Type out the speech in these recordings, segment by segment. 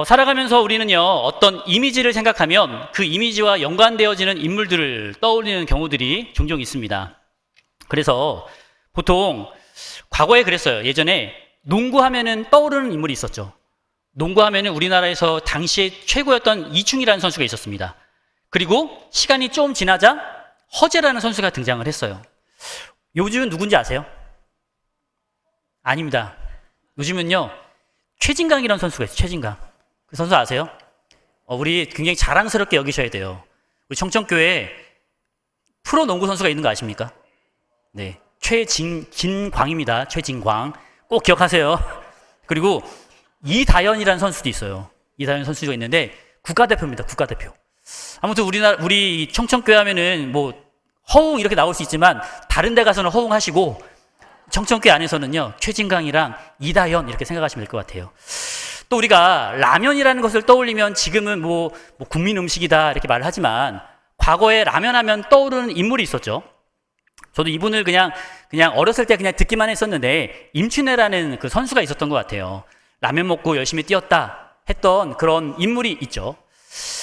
살아가면서 우리는요, 어떤 이미지를 생각하면 그 이미지와 연관되어지는 인물들을 떠올리는 경우들이 종종 있습니다. 그래서 보통 과거에 그랬어요. 예전에 농구하면은 떠오르는 인물이 있었죠. 농구하면은 우리나라에서 당시에 최고였던 이충이라는 선수가 있었습니다. 그리고 시간이 좀 지나자 허재라는 선수가 등장을 했어요. 요즘은 누군지 아세요? 아닙니다. 요즘은요, 최진강이라는 선수가 있어요. 최진강. 그 선수 아세요? 우리 굉장히 자랑스럽게 여기셔야 돼요. 우리 청천교회에 프로 농구 선수가 있는 거 아십니까? 네. 최진광입니다. 최진광. 꼭 기억하세요. 그리고 이다현이라는 선수도 있어요. 이다현 선수가 있는데 국가대표입니다. 국가대표. 아무튼 우리 청천교회 하면은 뭐 허웅 이렇게 나올 수 있지만 다른 데 가서는 허웅하시고 청천교회 안에서는요, 최진강이랑 이다현 이렇게 생각하시면 될 것 같아요. 또 우리가 라면이라는 것을 떠올리면 지금은 뭐 국민 음식이다 이렇게 말을 하지만 과거에 라면 하면 떠오르는 인물이 있었죠. 저도 이분을 그냥 어렸을 때 그냥 듣기만 했었는데 임춘애라는 그 선수가 있었던 것 같아요. 라면 먹고 열심히 뛰었다 했던 그런 인물이 있죠.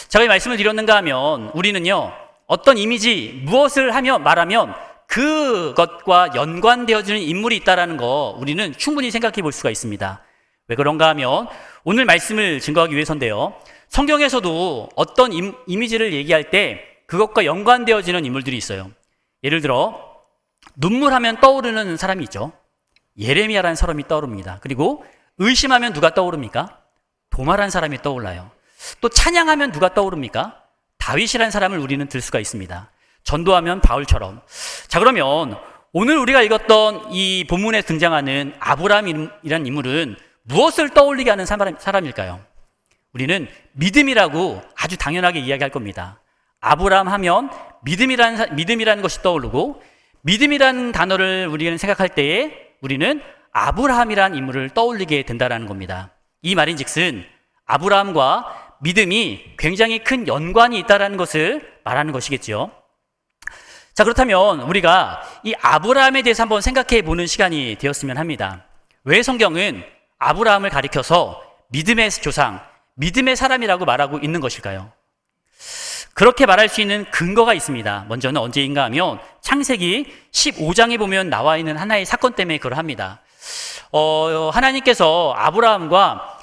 제가 이 말씀을 드렸는가 하면 우리는요, 어떤 이미지, 무엇을 말하면 그것과 연관되어지는 인물이 있다는 거 우리는 충분히 생각해 볼 수가 있습니다. 왜 그런가 하면 오늘 말씀을 증거하기 위해서인데요. 성경에서도 어떤 이미지를 얘기할 때 그것과 연관되어지는 인물들이 있어요. 예를 들어 눈물하면 떠오르는 사람이 있죠. 예레미야라는 사람이 떠오릅니다. 그리고 의심하면 누가 떠오릅니까? 도마라는 사람이 떠올라요. 또 찬양하면 누가 떠오릅니까? 다윗이라는 사람을 우리는 들 수가 있습니다. 전도하면 바울처럼. 자, 그러면 오늘 우리가 읽었던 이 본문에 등장하는 아브라함이라는 인물은 무엇을 떠올리게 하는 사람일까요? 우리는 믿음이라고 아주 당연하게 이야기할 겁니다. 아브라함 하면 믿음이라는 것이 떠오르고 믿음이라는 단어를 우리는 생각할 때에 우리는 아브라함이라는 인물을 떠올리게 된다는 겁니다. 이 말인즉슨 아브라함과 믿음이 굉장히 큰 연관이 있다는 것을 말하는 것이겠죠. 자, 그렇다면 우리가 이 아브라함에 대해서 한번 생각해 보는 시간이 되었으면 합니다. 왜 성경은 아브라함을 가리켜서 믿음의 조상, 믿음의 사람이라고 말하고 있는 것일까요? 그렇게 말할 수 있는 근거가 있습니다. 먼저는 언제인가 하면 창세기 15장에 보면 나와 있는 하나의 사건 때문에 그걸 합니다. 하나님께서 아브라함과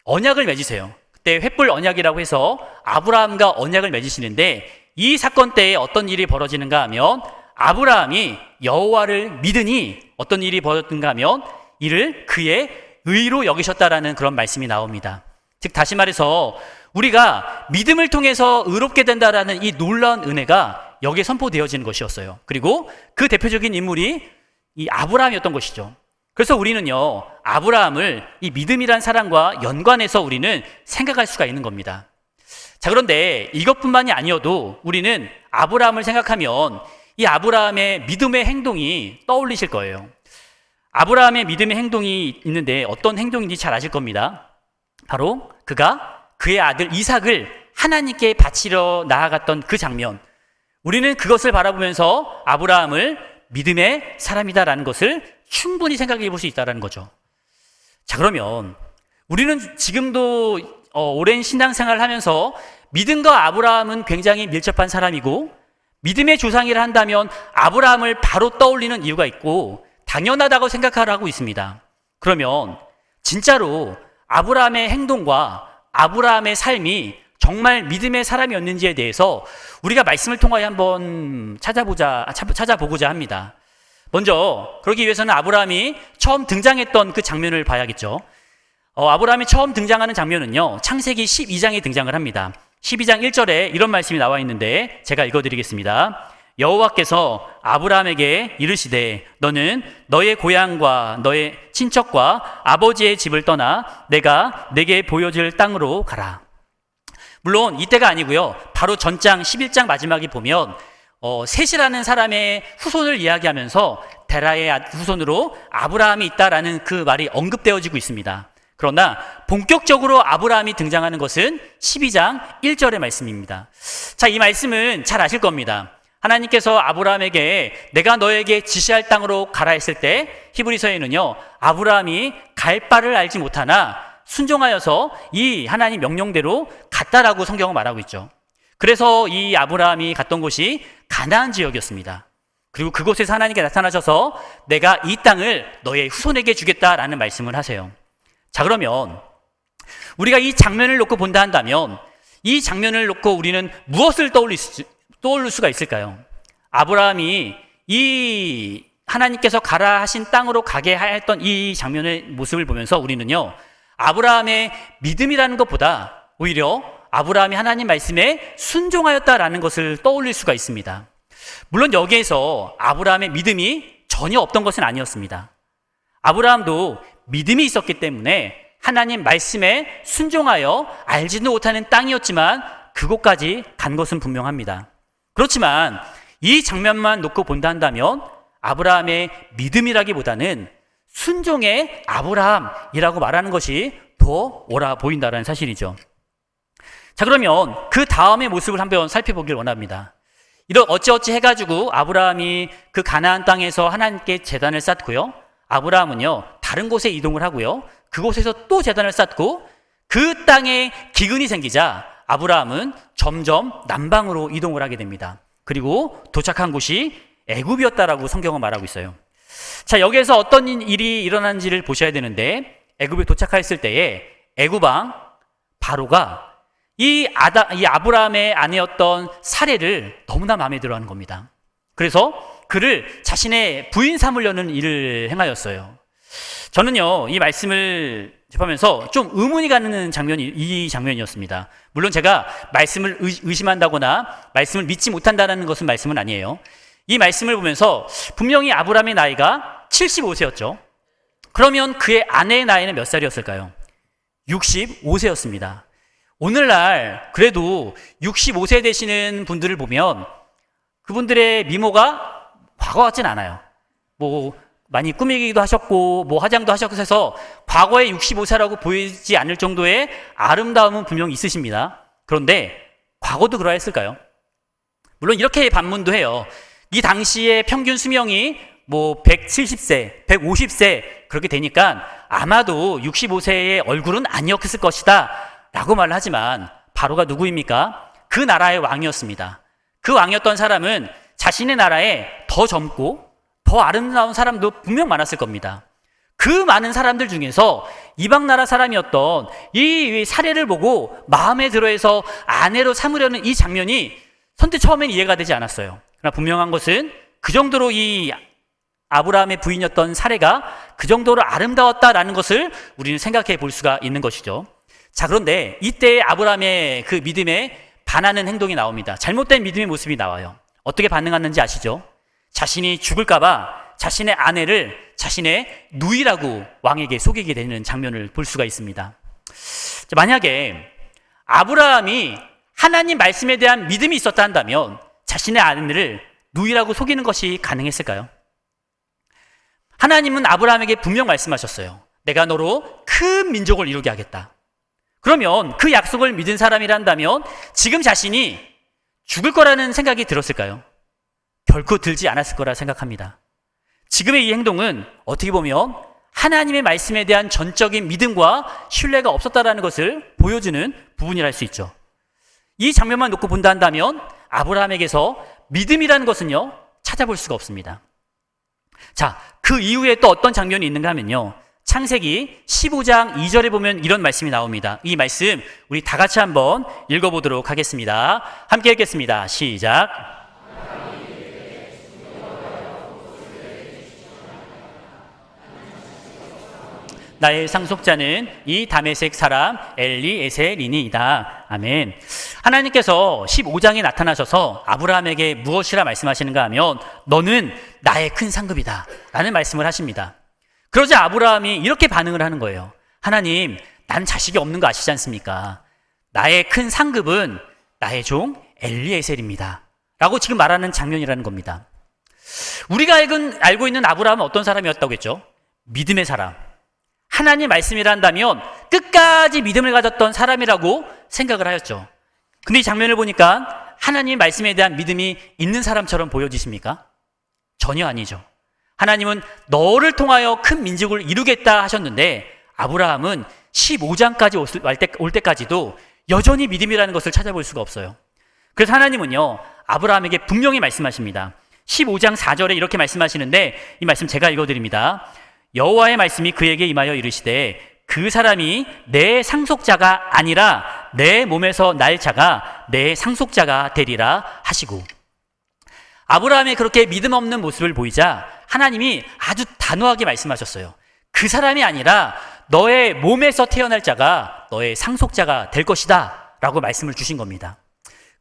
언약을 맺으세요. 그때 횃불 언약이라고 해서 아브라함과 언약을 맺으시는데 이 사건 때에 어떤 일이 벌어지는가 하면 아브라함이 여호와를 믿으니 어떤 일이 벌어졌는가 하면 이를 그의 의로 여기셨다라는 그런 말씀이 나옵니다. 즉 다시 말해서 우리가 믿음을 통해서 의롭게 된다라는 이 놀라운 은혜가 여기에 선포되어지는 것이었어요. 그리고 그 대표적인 인물이 이 아브라함이었던 것이죠. 그래서 우리는요, 아브라함을 이 믿음이란 사람과 연관해서 우리는 생각할 수가 있는 겁니다. 자, 그런데 이것뿐만이 아니어도 우리는 아브라함을 생각하면 이 아브라함의 믿음의 행동이 떠올리실 거예요. 아브라함의 믿음의 행동이 있는데 어떤 행동인지 잘 아실 겁니다. 바로 그가 그의 아들 이삭을 하나님께 바치러 나아갔던 그 장면. 우리는 그것을 바라보면서 아브라함을 믿음의 사람이다라는 것을 충분히 생각해 볼 수 있다는 거죠. 자, 그러면 우리는 지금도 오랜 신앙생활을 하면서 믿음과 아브라함은 굉장히 밀접한 사람이고 믿음의 조상이라 한다면 아브라함을 바로 떠올리는 이유가 있고 당연하다고 생각하고 있습니다. 그러면 진짜로 아브라함의 행동과 아브라함의 삶이 정말 믿음의 사람이었는지에 대해서 우리가 말씀을 통하여 한번 찾아보고자 합니다. 먼저 그러기 위해서는 아브라함이 처음 등장했던 그 장면을 봐야겠죠. 아브라함이 처음 등장하는 장면은요, 창세기 12장에 등장을 합니다. 12장 1절에 이런 말씀이 나와 있는데 제가 읽어드리겠습니다. 여호와께서 아브라함에게 이르시되 너는 너의 고향과 너의 친척과 아버지의 집을 떠나 내가 내게 보여줄 땅으로 가라. 물론 이때가 아니고요, 바로 전장 11장 마지막에 보면 셋이라는 사람의 후손을 이야기하면서 데라의 후손으로 아브라함이 있다라는 그 말이 언급되어지고 있습니다. 그러나 본격적으로 아브라함이 등장하는 것은 12장 1절의 말씀입니다. 자, 이 말씀은 잘 아실 겁니다. 하나님께서 아브라함에게 내가 너에게 지시할 땅으로 가라 했을 때 히브리서에는요, 아브라함이 갈 바를 알지 못하나 순종하여서 이 하나님 명령대로 갔다라고 성경은 말하고 있죠. 그래서 이 아브라함이 갔던 곳이 가나안 지역이었습니다. 그리고 그곳에서 하나님께 나타나셔서 내가 이 땅을 너의 후손에게 주겠다라는 말씀을 하세요. 자, 그러면 우리가 이 장면을 놓고 본다 한다면 이 장면을 놓고 우리는 무엇을 떠올릴 수가 있을까요? 아브라함이 이 하나님께서 가라 하신 땅으로 가게 했던 이 장면의 모습을 보면서 우리는요, 아브라함의 믿음이라는 것보다 오히려 아브라함이 하나님 말씀에 순종하였다라는 것을 떠올릴 수가 있습니다. 물론 여기에서 아브라함의 믿음이 전혀 없던 것은 아니었습니다. 아브라함도 믿음이 있었기 때문에 하나님 말씀에 순종하여 알지도 못하는 땅이었지만 그곳까지 간 것은 분명합니다. 그렇지만 이 장면만 놓고 본다 한다면 아브라함의 믿음이라기보다는 순종의 아브라함이라고 말하는 것이 더 옳아 보인다는 사실이죠. 자, 그러면 그 다음의 모습을 한번 살펴보길 원합니다. 이런 어찌어찌 해가지고 아브라함이 그 가나안 땅에서 하나님께 제단을 쌓고요, 아브라함은요 다른 곳에 이동을 하고요, 그곳에서 또 제단을 쌓고 그 땅에 기근이 생기자 아브라함은 점점 남방으로 이동을 하게 됩니다. 그리고 도착한 곳이 애굽이었다라고 성경은 말하고 있어요. 자, 여기에서 어떤 일이 일어나는지를 보셔야 되는데, 애굽에 도착했을 때에 애굽 왕 바로가 이 아브라함의 아내였던 사례를 너무나 마음에 들어하는 겁니다. 그래서 그를 자신의 부인 삼으려는 일을 행하였어요. 저는요 이 말씀을 접하면서 좀 의문이 가는 장면이 이 장면이었습니다. 물론 제가 말씀을 의심한다거나 말씀을 믿지 못한다는 것은 말씀은 아니에요. 이 말씀을 보면서 분명히 아브라함의 나이가 75세였죠. 그러면 그의 아내의 나이는 몇 살이었을까요? 65세였습니다. 오늘날 그래도 65세 되시는 분들을 보면 그분들의 미모가 과거 같진 않아요. 뭐 많이 꾸미기도 하셨고 뭐 화장도 하셨고 해서 과거에 65세라고 보이지 않을 정도의 아름다움은 분명히 있으십니다. 그런데 과거도 그러했을까요? 물론 이렇게 반문도 해요. 이 당시의 평균 수명이 뭐 170세, 150세 그렇게 되니까 아마도 65세의 얼굴은 아니었을 것이다 라고 말을 하지만 바로가 누구입니까? 그 나라의 왕이었습니다. 그 왕이었던 사람은 자신의 나라에 더 젊고 더 아름다운 사람도 분명 많았을 겁니다. 그 많은 사람들 중에서 이방 나라 사람이었던 이 사례를 보고 마음에 들어해서 아내로 삼으려는 이 장면이 선뜻 처음엔 이해가 되지 않았어요. 그러나 분명한 것은 그 정도로 이 아브라함의 부인이었던 사례가 그 정도로 아름다웠다라는 것을 우리는 생각해 볼 수가 있는 것이죠. 자, 그런데 이때 아브라함의 그 믿음에 반하는 행동이 나옵니다. 잘못된 믿음의 모습이 나와요. 어떻게 반응하는지 아시죠? 자신이 죽을까봐 자신의 아내를 자신의 누이라고 왕에게 속이게 되는 장면을 볼 수가 있습니다. 자, 만약에 아브라함이 하나님 말씀에 대한 믿음이 있었다 한다면 자신의 아내를 누이라고 속이는 것이 가능했을까요? 하나님은 아브라함에게 분명 말씀하셨어요. 내가 너로 큰 민족을 이루게 하겠다. 그러면 그 약속을 믿은 사람이란다면 지금 자신이 죽을 거라는 생각이 들었을까요? 결코 들지 않았을 거라 생각합니다. 지금의 이 행동은 어떻게 보면 하나님의 말씀에 대한 전적인 믿음과 신뢰가 없었다라는 것을 보여주는 부분이라 할 수 있죠. 이 장면만 놓고 본다 한다면 아브라함에게서 믿음이라는 것은요 찾아볼 수가 없습니다. 자, 그 이후에 또 어떤 장면이 있는가 하면요, 창세기 15장 2절에 보면 이런 말씀이 나옵니다. 이 말씀 우리 다 같이 한번 읽어보도록 하겠습니다. 함께 읽겠습니다. 시작. 나의 상속자는 이 다메섹 사람 엘리에셀이니이다. 아멘. 하나님께서 15장에 나타나셔서 아브라함에게 무엇이라 말씀하시는가 하면 너는 나의 큰 상급이다 라는 말씀을 하십니다. 그러자 아브라함이 이렇게 반응을 하는 거예요. 하나님, 난 자식이 없는 거 아시지 않습니까? 나의 큰 상급은 나의 종 엘리에셀입니다 라고 지금 말하는 장면이라는 겁니다. 우리가 알고 있는 아브라함은 어떤 사람이었다고 했죠? 믿음의 사람. 하나님 말씀이란다면 끝까지 믿음을 가졌던 사람이라고 생각을 하였죠. 근데 이 장면을 보니까 하나님 말씀에 대한 믿음이 있는 사람처럼 보여지십니까? 전혀 아니죠. 하나님은 너를 통하여 큰 민족을 이루겠다 하셨는데 아브라함은 15장까지 올 때까지도 여전히 믿음이라는 것을 찾아볼 수가 없어요. 그래서 하나님은요, 아브라함에게 분명히 말씀하십니다. 15장 4절에 이렇게 말씀하시는데, 이 말씀 제가 읽어드립니다. 여호와의 말씀이 그에게 임하여 이르시되 그 사람이 내 상속자가 아니라 내 몸에서 날 자가 내 상속자가 되리라 하시고, 아브라함이 그렇게 믿음 없는 모습을 보이자 하나님이 아주 단호하게 말씀하셨어요. 그 사람이 아니라 너의 몸에서 태어날 자가 너의 상속자가 될 것이다 라고 말씀을 주신 겁니다.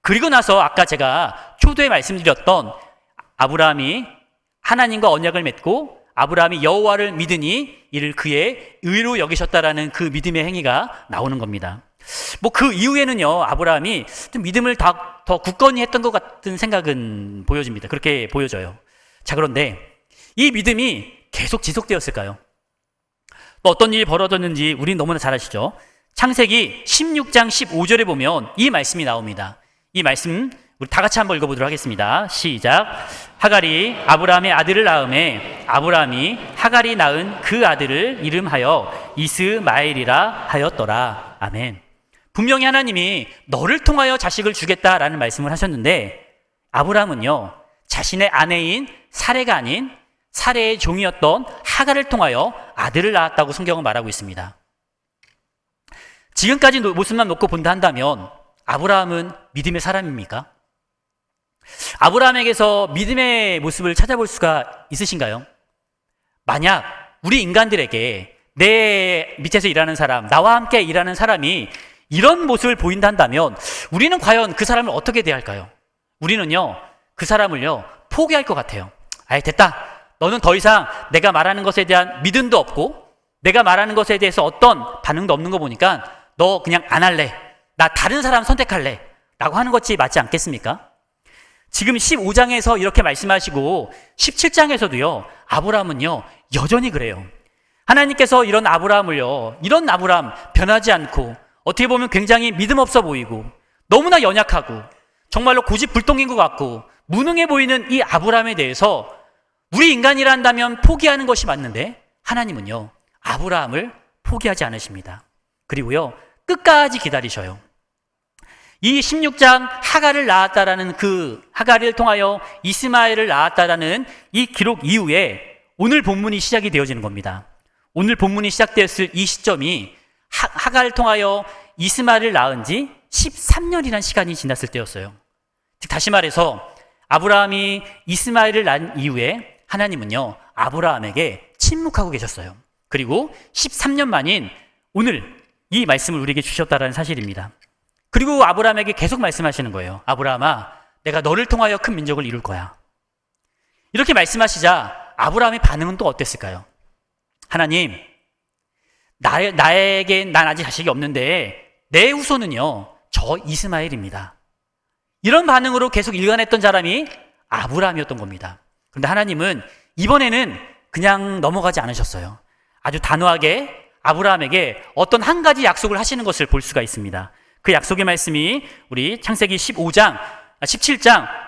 그리고 나서 아까 제가 초두에 말씀드렸던 아브라함이 하나님과 언약을 맺고 아브라함이 여호와를 믿으니 이를 그의 의로 여기셨다라는 그 믿음의 행위가 나오는 겁니다. 뭐 그 이후에는요, 아브라함이 좀 믿음을 더 굳건히 했던 것 같은 생각은 보여집니다. 그렇게 보여져요. 자, 그런데 이 믿음이 계속 지속되었을까요? 또 어떤 일이 벌어졌는지 우린 너무나 잘 아시죠? 창세기 16장 15절에 보면 이 말씀이 나옵니다. 이 말씀 우리 다 같이 한번 읽어보도록 하겠습니다. 시작. 하갈이 아브라함의 아들을 낳음에 아브라함이 하갈이 낳은 그 아들을 이름하여 이스마엘이라 하였더라. 아멘. 분명히 하나님이 너를 통하여 자식을 주겠다라는 말씀을 하셨는데, 아브라함은요, 자신의 아내인 사레가 아닌 사레의 종이었던 하갈을 통하여 아들을 낳았다고 성경은 말하고 있습니다. 지금까지 모습만 놓고 본다 한다면 아브라함은 믿음의 사람입니까? 아브라함에게서 믿음의 모습을 찾아볼 수가 있으신가요? 만약 우리 인간들에게 내 밑에서 일하는 사람, 나와 함께 일하는 사람이 이런 모습을 보인다 한다면 우리는 과연 그 사람을 어떻게 대할까요? 우리는요, 그 사람을요, 포기할 것 같아요. 아이, 됐다. 너는 더 이상 내가 말하는 것에 대한 믿음도 없고 내가 말하는 것에 대해서 어떤 반응도 없는 거 보니까 너 그냥 안 할래. 나 다른 사람 선택할래. 라고 하는 것이 맞지 않겠습니까? 지금 15장에서 이렇게 말씀하시고 17장에서도요, 아브라함은요, 여전히 그래요. 하나님께서 이런 아브라함을요, 이런 아브라함 변하지 않고 어떻게 보면 굉장히 믿음 없어 보이고 너무나 연약하고 정말로 고집불통인 것 같고 무능해 보이는 이 아브라함에 대해서 우리 인간이라 한다면 포기하는 것이 맞는데 하나님은요, 아브라함을 포기하지 않으십니다. 그리고요, 끝까지 기다리셔요. 이 16장 하갈을 낳았다라는 그 하갈을 통하여 이스마엘을 낳았다라는 이 기록 이후에 오늘 본문이 시작이 되어지는 겁니다. 오늘 본문이 시작되었을 이 시점이 하갈을 통하여 이스마엘을 낳은 지 13년이라는 시간이 지났을 때였어요. 즉 다시 말해서 아브라함이 이스마엘을 낳은 이후에 하나님은요, 아브라함에게 침묵하고 계셨어요. 그리고 13년 만인 오늘 이 말씀을 우리에게 주셨다는 사실입니다. 그리고 아브라함에게 계속 말씀하시는 거예요. 아브라함아, 내가 너를 통하여 큰 민족을 이룰 거야. 이렇게 말씀하시자 아브라함의 반응은 또 어땠을까요? 하나님, 나에겐 난 아직 자식이 없는데 내 후손은요, 저 이스마엘입니다. 이런 반응으로 계속 일관했던 사람이 아브라함이었던 겁니다. 그런데 하나님은 이번에는 그냥 넘어가지 않으셨어요. 아주 단호하게 아브라함에게 어떤 한 가지 약속을 하시는 것을 볼 수가 있습니다. 그 약속의 말씀이 우리 창세기 17장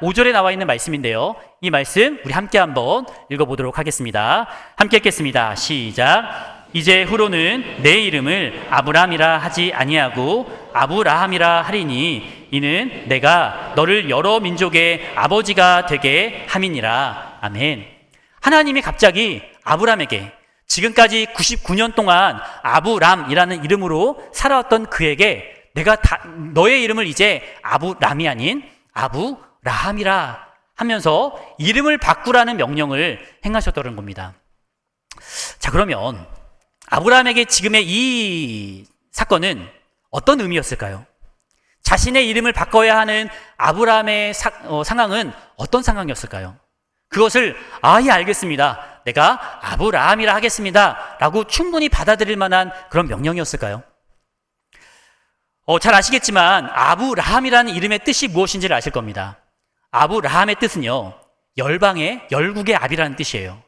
5절에 나와 있는 말씀인데요. 이 말씀 우리 함께 한번 읽어보도록 하겠습니다. 함께 읽겠습니다. 시작. 이제 후로는 내 이름을 아브람이라 하지 아니하고 아브라함이라 하리니 이는 내가 너를 여러 민족의 아버지가 되게 함이니라. 아멘. 하나님이 갑자기 아브람에게 지금까지 99년 동안 아브람이라는 이름으로 살아왔던 그에게 내가 너의 이름을 이제 아브람이 아닌 아브라함이라 하면서 이름을 바꾸라는 명령을 행하셨다는 겁니다. 자, 그러면 아브라함에게 지금의 이 사건은 어떤 의미였을까요? 자신의 이름을 바꿔야 하는 아브라함의 상황은 어떤 상황이었을까요? 그것을 예, 알겠습니다. 내가 아브라함이라 하겠습니다. 라고 충분히 받아들일 만한 그런 명령이었을까요? 잘 아시겠지만 아브라함이라는 이름의 뜻이 무엇인지를 아실 겁니다. 아브라함의 뜻은요, 열방의 열국의 아비라는 뜻이에요.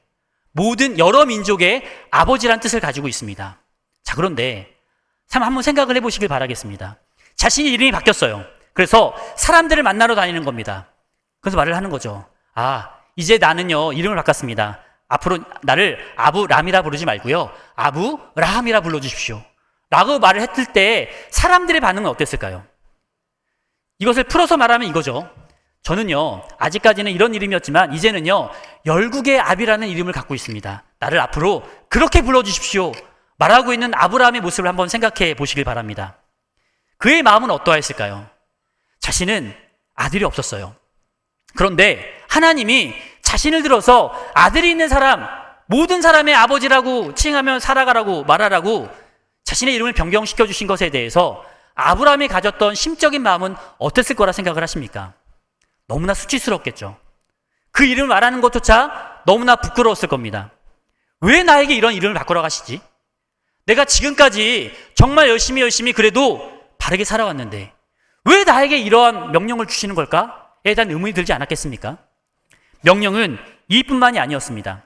모든 여러 민족의 아버지라는 뜻을 가지고 있습니다. 자, 그런데 참 한번 생각을 해보시길 바라겠습니다. 자신의 이름이 바뀌었어요. 그래서 사람들을 만나러 다니는 겁니다. 그래서 말을 하는 거죠. 이제 나는요, 이름을 바꿨습니다. 앞으로 나를 아브람이라 부르지 말고요, 아브라함이라 불러주십시오 라고 말을 했을 때 사람들의 반응은 어땠을까요? 이것을 풀어서 말하면 이거죠. 저는요, 아직까지는 이런 이름이었지만 이제는요, 열국의 압이라는 이름을 갖고 있습니다. 나를 앞으로 그렇게 불러주십시오 말하고 있는 아브라함의 모습을 한번 생각해 보시길 바랍니다. 그의 마음은 어떠했을까요? 자신은 아들이 없었어요. 그런데 하나님이 자신을 들어서 아들이 있는 사람, 모든 사람의 아버지라고 칭하며 살아가라고 말하라고 자신의 이름을 변경시켜 주신 것에 대해서 아브라함이 가졌던 심적인 마음은 어땠을 거라 생각을 하십니까? 너무나 수치스럽겠죠. 그 이름을 말하는 것조차 너무나 부끄러웠을 겁니다. 왜 나에게 이런 이름을 바꾸러 가시지? 내가 지금까지 정말 열심히 그래도 바르게 살아왔는데 왜 나에게 이러한 명령을 주시는 걸까에 대한 의문이 들지 않았겠습니까? 명령은 이뿐만이 아니었습니다.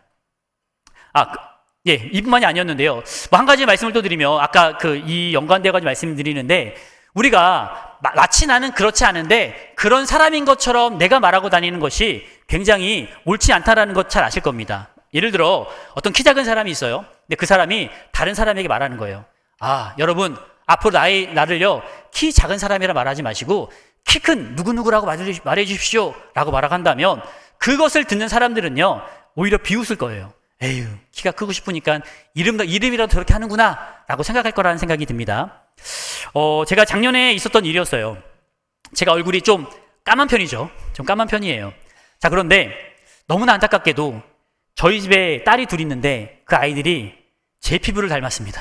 이뿐만이 아니었는데요. 한 가지 말씀을 또 드리며 아까 이 연관되어가지고 말씀드리는데, 우리가 마치 나는 그렇지 않은데 그런 사람인 것처럼 내가 말하고 다니는 것이 굉장히 옳지 않다라는 것 잘 아실 겁니다. 예를 들어 어떤 키 작은 사람이 있어요. 근데 그 사람이 다른 사람에게 말하는 거예요. 여러분, 앞으로 나를요, 키 작은 사람이라 말하지 마시고 키 큰 누구누구라고 말해 주십시오 라고 말한다면 그것을 듣는 사람들은요, 오히려 비웃을 거예요. 에휴, 키가 크고 싶으니까 이름이라도 저렇게 하는구나 라고 생각할 거라는 생각이 듭니다. 제가 작년에 있었던 일이었어요. 제가 얼굴이 좀 까만 편이죠. 좀 까만 편이에요. 자, 그런데 너무나 안타깝게도 저희 집에 딸이 둘 있는데 그 아이들이 제 피부를 닮았습니다.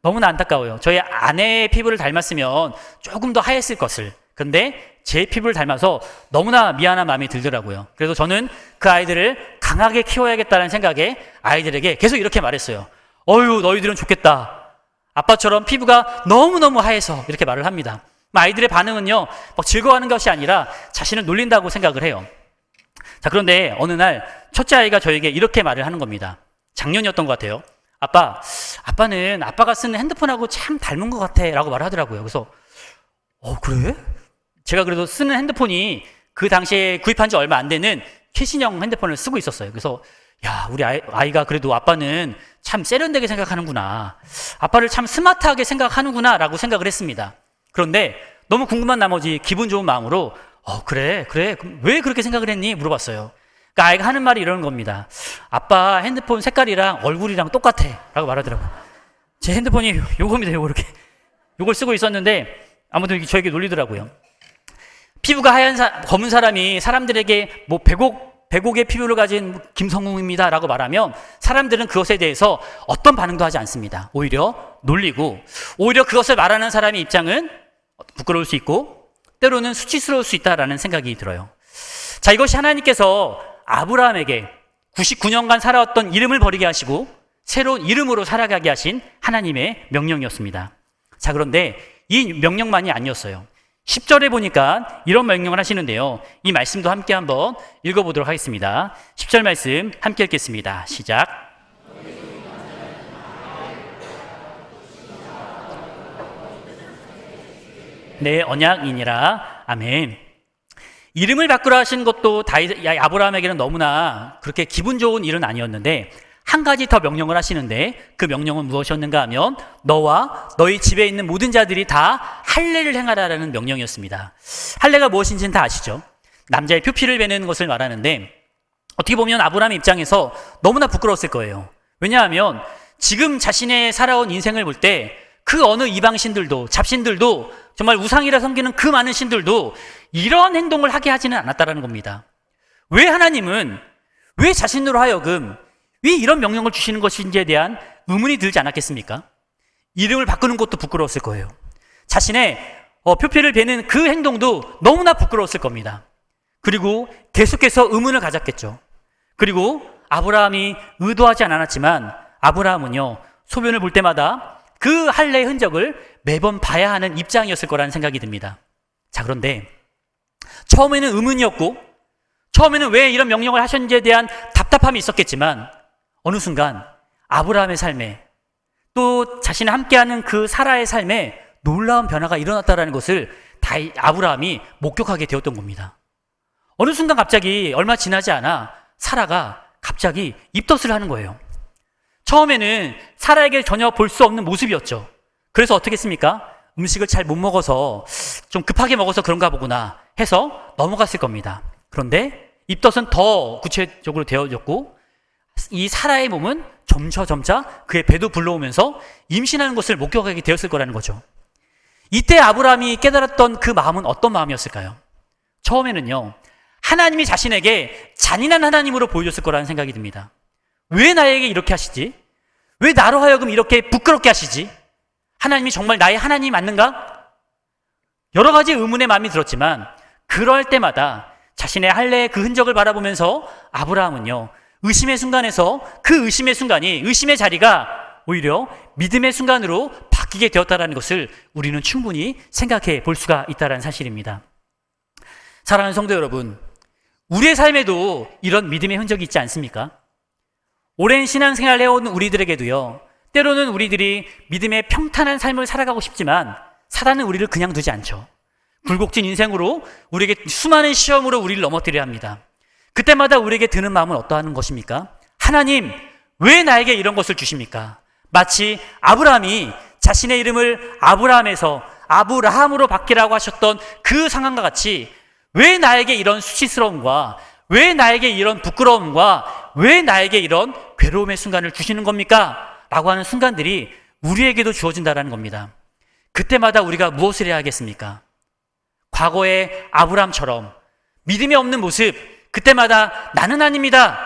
너무나 안타까워요. 저희 아내의 피부를 닮았으면 조금 더 하였을 것을. 근데 제 피부를 닮아서 너무나 미안한 마음이 들더라고요. 그래서 저는 그 아이들을 강하게 키워야겠다는 생각에 아이들에게 계속 이렇게 말했어요. 어휴, 너희들은 좋겠다. 아빠처럼 피부가 너무너무 하얘서, 이렇게 말을 합니다. 아이들의 반응은요, 막 즐거워하는 것이 아니라 자신을 놀린다고 생각을 해요. 자, 그런데 어느 날 첫째 아이가 저에게 이렇게 말을 하는 겁니다. 작년이었던 것 같아요. 아빠는 아빠가 쓰는 핸드폰하고 참 닮은 것 같아 라고 말을 하더라고요. 그래서 그래? 제가 그래도 쓰는 핸드폰이 그 당시에 구입한 지 얼마 안 되는 캐신형 핸드폰을 쓰고 있었어요. 그래서 우리 아이가 그래도 아빠는 참 세련되게 생각하는구나, 아빠를 참 스마트하게 생각하는구나 라고 생각을 했습니다. 그런데 너무 궁금한 나머지 기분 좋은 마음으로 그래 왜 그렇게 생각을 했니? 물어봤어요. 그러니까 아이가 하는 말이 이러는 겁니다. 아빠 핸드폰 색깔이랑 얼굴이랑 똑같아 라고 말하더라고요. 제 핸드폰이 요겁니다. 요걸 쓰고 있었는데 아무튼 저에게 놀리더라고요. 피부가 검은 사람이 사람들에게 백옥의 피부를 가진 김성웅입니다 라고 말하면 사람들은 그것에 대해서 어떤 반응도 하지 않습니다. 오히려 놀리고, 오히려 그것을 말하는 사람의 입장은 부끄러울 수 있고 때로는 수치스러울 수 있다라는 생각이 들어요. 자, 이것이 하나님께서 아브라함에게 99년간 살아왔던 이름을 버리게 하시고 새로운 이름으로 살아가게 하신 하나님의 명령이었습니다. 자, 그런데 이 명령만이 아니었어요. 10절에 보니까 이런 명령을 하시는데요. 이 말씀도 함께 한번 읽어보도록 하겠습니다. 10절 말씀 함께 읽겠습니다. 시작. 내 언약이니라. 아멘. 이름을 바꾸라 하신 것도 아브라함에게는 너무나 그렇게 기분 좋은 일은 아니었는데 한 가지 더 명령을 하시는데 그 명령은 무엇이었는가 하면 너와 너희 집에 있는 모든 자들이 다 할례를 행하라라는 명령이었습니다. 할례가 무엇인지는 다 아시죠? 남자의 표피를 베는 것을 말하는데 어떻게 보면 아브라함 입장에서 너무나 부끄러웠을 거예요. 왜냐하면 지금 자신의 살아온 인생을 볼 때 그 어느 이방신들도, 잡신들도, 정말 우상이라 섬기는 그 많은 신들도 이러한 행동을 하게 하지는 않았다라는 겁니다. 왜 하나님은 왜 자신으로 하여금 왜 이런 명령을 주시는 것인지에 대한 의문이 들지 않았겠습니까? 이름을 바꾸는 것도 부끄러웠을 거예요. 자신의 표피를 베는 그 행동도 너무나 부끄러웠을 겁니다. 그리고 계속해서 의문을 가졌겠죠. 그리고 아브라함이 의도하지 않았지만 아브라함은요, 소변을 볼 때마다 그 할례의 흔적을 매번 봐야 하는 입장이었을 거라는 생각이 듭니다. 자, 그런데 처음에는 의문이었고 처음에는 왜 이런 명령을 하셨는지에 대한 답답함이 있었겠지만 어느 순간 아브라함의 삶에 또 자신이 함께하는 그 사라의 삶에 놀라운 변화가 일어났다는 것을 아브라함이 목격하게 되었던 겁니다. 어느 순간 갑자기 얼마 지나지 않아 사라가 갑자기 입덧을 하는 거예요. 처음에는 사라에게 전혀 볼 수 없는 모습이었죠. 그래서 어떻게 했습니까? 음식을 잘 못 먹어서 좀 급하게 먹어서 그런가 보구나 해서 넘어갔을 겁니다. 그런데 입덧은 더 구체적으로 되어졌고 이 사라의 몸은 점차 그의 배도 불러오면서 임신하는 것을 목격하게 되었을 거라는 거죠. 이때 아브라함이 깨달았던 그 마음은 어떤 마음이었을까요? 처음에는요, 하나님이 자신에게 잔인한 하나님으로 보여줬을 거라는 생각이 듭니다. 왜 나에게 이렇게 하시지? 왜 나로 하여금 이렇게 부끄럽게 하시지? 하나님이 정말 나의 하나님이 맞는가? 여러 가지 의문의 마음이 들었지만 그럴 때마다 자신의 할례의 그 흔적을 바라보면서 아브라함은요, 의심의 순간에서 그 의심의 순간이, 의심의 자리가 오히려 믿음의 순간으로 바뀌게 되었다는 것을 우리는 충분히 생각해 볼 수가 있다는 사실입니다. 사랑하는 성도 여러분, 우리의 삶에도 이런 믿음의 흔적이 있지 않습니까? 오랜 신앙생활을 해온 우리들에게도요, 때로는 우리들이 믿음의 평탄한 삶을 살아가고 싶지만 사단은 우리를 그냥 두지 않죠. 굴곡진 인생으로 우리에게 수많은 시험으로 우리를 넘어뜨려야 합니다. 그때마다 우리에게 드는 마음은 어떠한 것입니까? 하나님, 왜 나에게 이런 것을 주십니까? 마치 아브라함이 자신의 이름을 아브라함에서 아브라함으로 바뀌라고 하셨던 그 상황과 같이 왜 나에게 이런 수치스러움과 왜 나에게 이런 부끄러움과 왜 나에게 이런 괴로움의 순간을 주시는 겁니까? 라고 하는 순간들이 우리에게도 주어진다는 겁니다. 그때마다 우리가 무엇을 해야 하겠습니까? 과거의 아브라함처럼 믿음이 없는 모습, 그때마다 나는 아닙니다.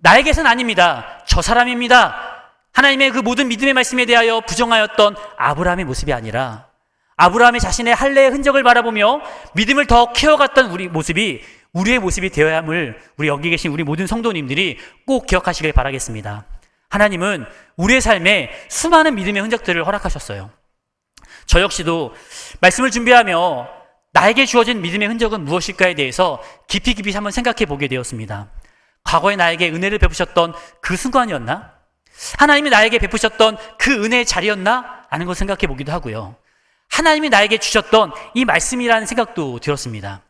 나에게선 아닙니다. 저 사람입니다. 하나님의 그 모든 믿음의 말씀에 대하여 부정하였던 아브라함의 모습이 아니라 아브라함이 자신의 할례의 흔적을 바라보며 믿음을 더 키워갔던 우리 모습이 우리의 모습이 되어야 함을 우리 여기 계신 우리 모든 성도님들이 꼭 기억하시길 바라겠습니다. 하나님은 우리의 삶에 수많은 믿음의 흔적들을 허락하셨어요. 저 역시도 말씀을 준비하며 나에게 주어진 믿음의 흔적은 무엇일까에 대해서 깊이 한번 생각해 보게 되었습니다. 과거에 나에게 은혜를 베푸셨던 그 순간이었나? 하나님이 나에게 베푸셨던 그 은혜의 자리였나? 라는 걸 생각해 보기도 하고요. 하나님이 나에게 주셨던 이 말씀이라는 생각도 들었습니다.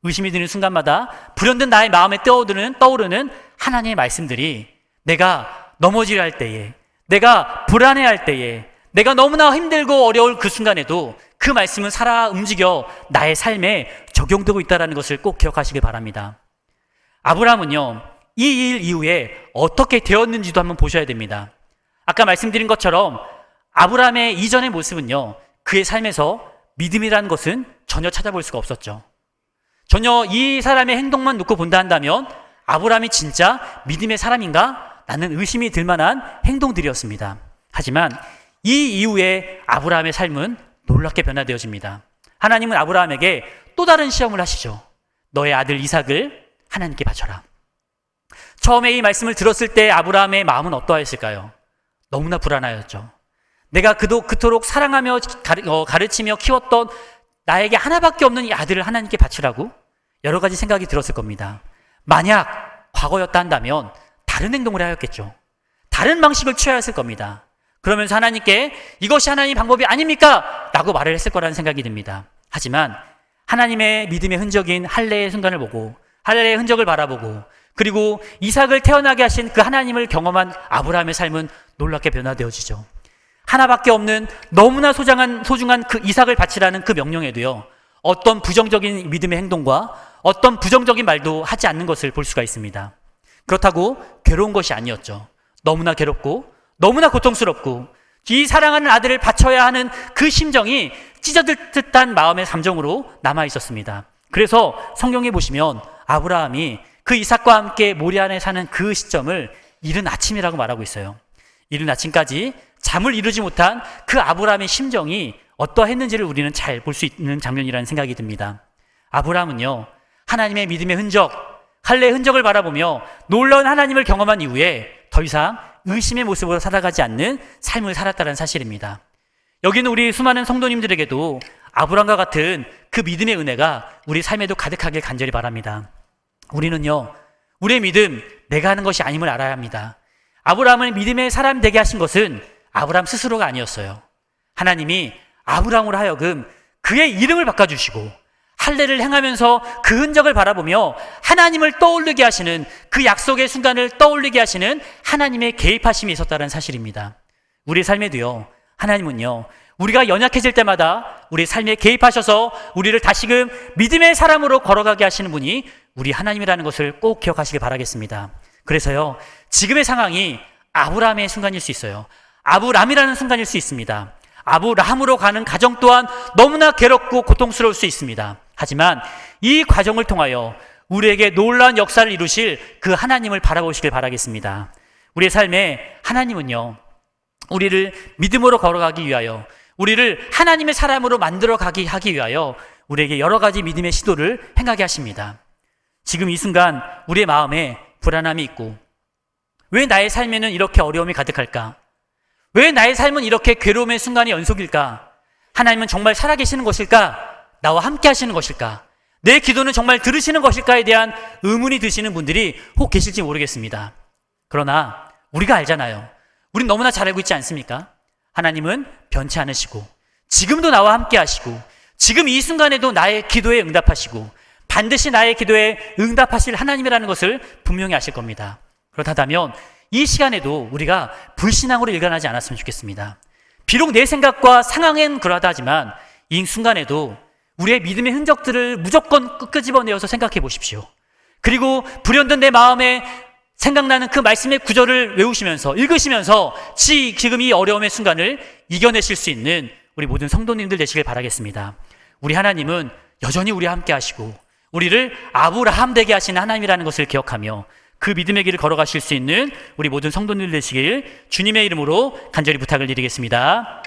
의심이 드는 순간마다 불현듯 나의 마음에 떠오르는 하나님의 말씀들이 내가 넘어지려 할 때에, 내가 불안해할 때에, 내가 너무나 힘들고 어려울 그 순간에도 그 말씀은 살아 움직여 나의 삶에 적용되고 있다는 것을 꼭 기억하시길 바랍니다. 아브라함은요, 이 일 이후에 어떻게 되었는지도 한번 보셔야 됩니다. 아까 말씀드린 것처럼 아브라함의 이전의 모습은요, 그의 삶에서 믿음이라는 것은 전혀 찾아볼 수가 없었죠. 전혀 이 사람의 행동만 놓고 본다 한다면 아브라함이 진짜 믿음의 사람인가? 라는 의심이 들 만한 행동들이었습니다. 하지만 이 이후에 아브라함의 삶은 놀랍게 변화되어집니다. 하나님은 아브라함에게 또 다른 시험을 하시죠. 너의 아들 이삭을 하나님께 바쳐라. 처음에 이 말씀을 들었을 때 아브라함의 마음은 어떠했을까요? 너무나 불안하였죠. 내가 그토록 사랑하며 가르치며 키웠던 나에게 하나밖에 없는 이 아들을 하나님께 바치라고? 여러 가지 생각이 들었을 겁니다. 만약 과거였다 한다면 다른 행동을 하였겠죠. 다른 방식을 취하였을 겁니다. 그러면서 하나님께 이것이 하나님의 방법이 아닙니까? 라고 말을 했을 거라는 생각이 듭니다. 하지만 하나님의 믿음의 흔적인 할례의 순간을 보고 할례의 흔적을 바라보고 그리고 이삭을 태어나게 하신 그 하나님을 경험한 아브라함의 삶은 놀랍게 변화되어지죠. 하나밖에 없는 너무나 소중한 그 이삭을 바치라는 그 명령에도요, 어떤 부정적인 믿음의 행동과 어떤 부정적인 말도 하지 않는 것을 볼 수가 있습니다. 그렇다고 괴로운 것이 아니었죠. 너무나 괴롭고 너무나 고통스럽고 이 사랑하는 아들을 바쳐야 하는 그 심정이 찢어질 듯한 마음의 감정으로 남아 있었습니다. 그래서 성경에 보시면 아브라함이 그 이삭과 함께 모리아에 사는 그 시점을 이른 아침이라고 말하고 있어요. 이른 아침까지 잠을 이루지 못한 그 아브라함의 심정이 어떠했는지를 우리는 잘 볼 수 있는 장면이라는 생각이 듭니다. 아브라함은요, 하나님의 믿음의 흔적, 할례의 흔적을 바라보며 놀라운 하나님을 경험한 이후에 더 이상 의심의 모습으로 살아가지 않는 삶을 살았다는 사실입니다. 여기는 우리 수많은 성도님들에게도 아브라함과 같은 그 믿음의 은혜가 우리 삶에도 가득하길 간절히 바랍니다. 우리는요, 우리의 믿음, 내가 하는 것이 아님을 알아야 합니다. 아브라함을 믿음의 사람 되게 하신 것은 아브라함 스스로가 아니었어요. 하나님이 아브라함으로 하여금 그의 이름을 바꿔주시고 할례를 행하면서 그 흔적을 바라보며 하나님을 떠올리게 하시는, 그 약속의 순간을 떠올리게 하시는 하나님의 개입하심이 있었다는 사실입니다. 우리 삶에도요, 하나님은요, 우리가 연약해질 때마다 우리 삶에 개입하셔서 우리를 다시금 믿음의 사람으로 걸어가게 하시는 분이 우리 하나님이라는 것을 꼭 기억하시길 바라겠습니다. 그래서요, 지금의 상황이 아브라함의 순간일 수 있어요. 아브람이라는 순간일 수 있습니다. 아브라함으로 가는 가정 또한 너무나 괴롭고 고통스러울 수 있습니다. 하지만 이 과정을 통하여 우리에게 놀라운 역사를 이루실 그 하나님을 바라보시길 바라겠습니다. 우리의 삶에 하나님은요, 우리를 믿음으로 걸어가기 위하여, 우리를 하나님의 사람으로 만들어가기 하기 위하여 우리에게 여러 가지 믿음의 시도를 행하게 하십니다. 지금 이 순간 우리의 마음에 불안함이 있고, 왜 나의 삶에는 이렇게 어려움이 가득할까? 왜 나의 삶은 이렇게 괴로움의 순간이 연속일까? 하나님은 정말 살아계시는 것일까? 나와 함께 하시는 것일까? 내 기도는 정말 들으시는 것일까에 대한 의문이 드시는 분들이 혹 계실지 모르겠습니다. 그러나 우리가 알잖아요. 우린 너무나 잘 알고 있지 않습니까? 하나님은 변치 않으시고, 지금도 나와 함께 하시고, 지금 이 순간에도 나의 기도에 응답하시고, 반드시 나의 기도에 응답하실 하나님이라는 것을 분명히 아실 겁니다. 그렇다면 이 시간에도 우리가 불신앙으로 일관하지 않았으면 좋겠습니다. 비록 내 생각과 상황엔 그러하다 하지만 이 순간에도 우리의 믿음의 흔적들을 무조건 끄집어내어서 생각해 보십시오. 그리고 불현듯 내 마음에 생각나는 그 말씀의 구절을 외우시면서, 읽으시면서 지금 이 어려움의 순간을 이겨내실 수 있는 우리 모든 성도님들 되시길 바라겠습니다. 우리 하나님은 여전히 우리와 함께 하시고 우리를 아브라함 되게 하시는 하나님이라는 것을 기억하며 그 믿음의 길을 걸어가실 수 있는 우리 모든 성도님들 되시길 주님의 이름으로 간절히 부탁을 드리겠습니다.